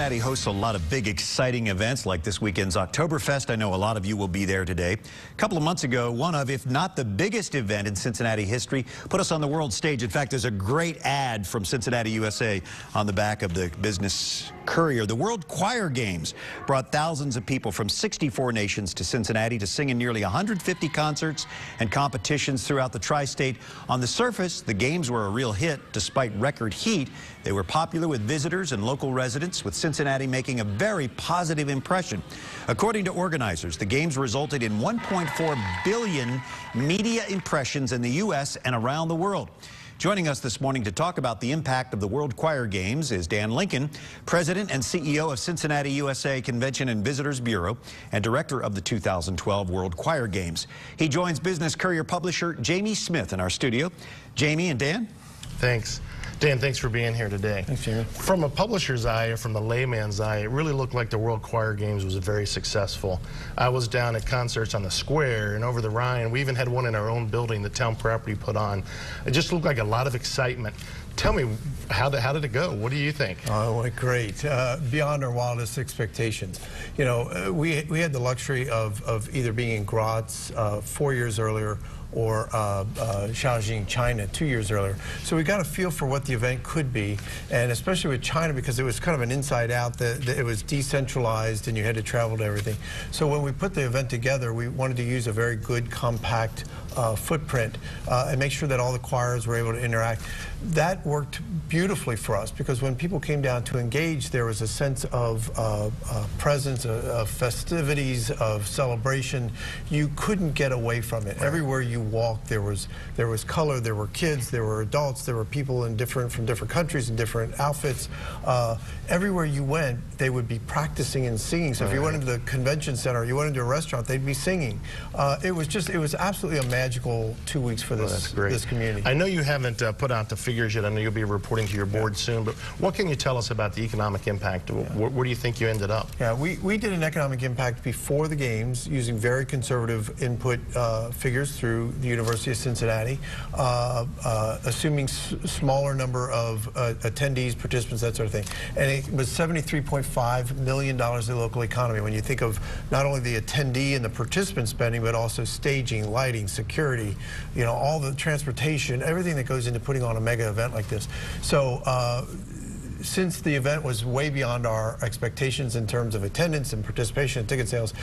Cincinnati hosts a lot of big, exciting events like this weekend's Oktoberfest. I know a lot of you will be there today. A couple of months ago, one of, if not the biggest event in Cincinnati history, put us on the world stage. In fact, there's a great ad from Cincinnati, USA on the back of the Business Courier. The World Choir Games brought thousands of people from 64 nations to Cincinnati to sing in nearly 150 concerts and competitions throughout the tri-state. On the surface, the games were a real hit despite record heat. They were popular with visitors and local residents, with Cincinnati making a very positive impression. According to organizers, the games resulted in 1.4 billion media impressions in the U.S. and around the world. Joining us this morning to talk about the impact of the World Choir Games is Dan Lincoln, President and CEO of Cincinnati USA Convention and Visitors Bureau and Director of the 2012 World Choir Games. He joins Business Courier publisher Jamie Smith in our studio. Jamie and Dan. Thanks. Dan, thanks for being here today. Thanks, Jamie. From a publisher's eye, or from the layman's eye, it really looked like the World Choir Games was very successful. I was down at concerts on the Square and over the Rhine. We even had one in our own building, the town property put on. It just looked like a lot of excitement. Tell me, how did it go? What do you think? Oh, it went great. Beyond our wildest expectations. You know, we had the luxury of either being in Graz 4 years earlier or Shaoxing, China 2 years earlier. So we got a feel for what the event could be, and especially with China, because it was kind of an inside out, it was decentralized and you had to travel to everything. So when we put the event together, we wanted to use a very good, compact footprint and make sure that all the choirs were able to interact. That worked beautifully for us, because when people came down to engage, there was a sense of presence, of festivities, of celebration. You couldn't get away from it. Everywhere you walked, there was color, there were kids, there were adults, there were people from different countries in different outfits. Everywhere you went, they would be practicing and singing. So if you went into the convention center, you went into a restaurant, they'd be singing. It was absolutely a magical 2 weeks for this community. I know you haven't put out the figures yet. I know you'll be reporting to your board soon, but what can you tell us about the economic impact? Where do you think you ended up? Yeah, we did an economic impact before the games using very conservative input figures through the University of Cincinnati, assuming smaller number of attendees, participants, that sort of thing. And it was $73.5 million in the local economy when you think of not only the attendee and the participant spending, but also staging, lighting, security, you know, all the transportation, everything that goes into putting on a mega event like this. So since the event was way beyond our expectations in terms of attendance and participation and ticket sales,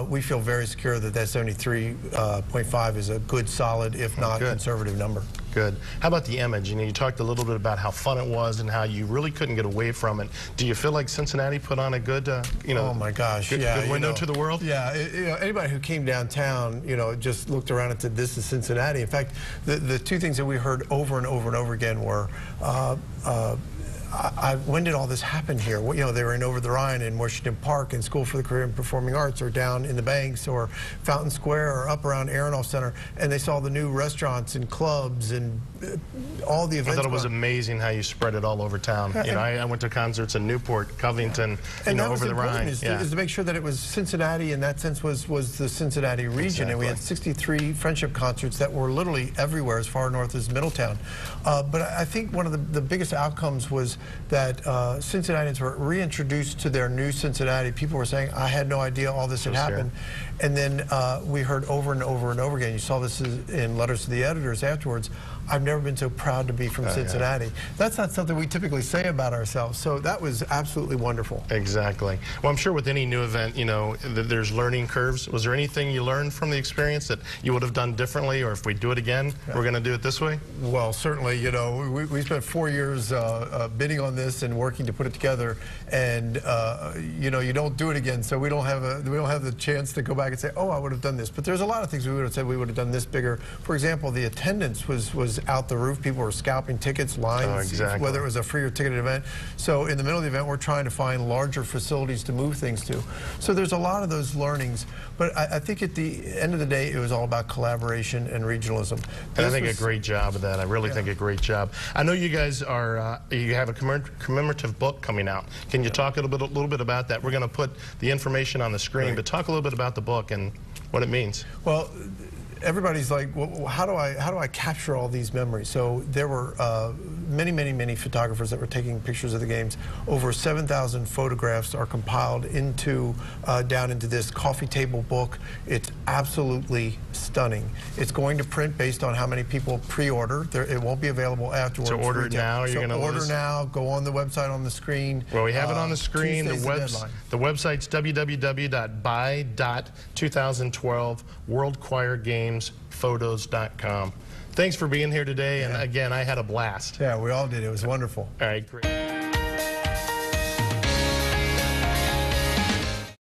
we feel very secure that that 73.5 is a good, solid, if not conservative number. Good. How about the image? You know, you talked a little bit about how fun it was and how you really couldn't get away from it. Do you feel like Cincinnati put on a good, you know, oh my gosh, good window to the world? Yeah, you know, anybody who came downtown, you know, just looked around and said, this is Cincinnati. In fact, the two things that we heard over and over and over again were, when did all this happen here? Well, you know, they were in Over the Rhine in Washington Park and School for the Career and Performing Arts, or down in the Banks or Fountain Square or up around Aronoff Center, and they saw the new restaurants and clubs and all the events. I thought it was amazing how you spread it all over town. You know, I went to concerts in Newport, Covington, you know, over the Rhine. Is to make sure that it was Cincinnati, in that sense, was the Cincinnati region. And we had 63 friendship concerts that were literally everywhere, as far north as Middletown. But I think one of the biggest outcomes was that Cincinnatians were reintroduced to their new Cincinnati. People were saying, I had no idea all this had happened. And then we heard over and over and over again, you saw this in letters to the editors afterwards, I've never been so proud to be from Cincinnati. That's not something we typically say about ourselves, so that was absolutely wonderful. Exactly. Well, I'm sure with any new event, you know, there's learning curves. Was there anything you learned from the experience that you would have done differently, or if we do it again, we're going to do it this way? Well, certainly, you know, we spent 4 years bidding on this and working to put it together, and you know, you don't do it again, so we don't have the chance to go back and say, oh, I would have done this. But there's a lot of things we would have said we would have done this bigger. For example, the attendance was out the roof. People were scalping tickets, lines, whether it was a free or ticketed event. So in the middle of the event, we're trying to find larger facilities to move things to. So there's a lot of those learnings. But I think at the end of the day, it was all about collaboration and regionalism. And I think a great job of that. I really think a great job. I know you guys are, you have a commemorative book coming out. Can you talk a little bit about that? We're going to put the information on the screen, but talk a little bit about the book and what it means. Well, everybody's like, well, how do I capture all these memories? So there were many photographers that were taking pictures of the games. Over 7,000 photographs are compiled into down into this coffee table book. It's absolutely stunning. It's going to print based on how many people pre-order. It won't be available afterwards. So order it now. You're going to order now. Go on the website on the screen. Well, we have it on the screen. The website's www.buy.2012worldchoirgamesphotos.com. Thanks for being here today, and again, I had a blast. Yeah, we all did. It was wonderful. All right, great.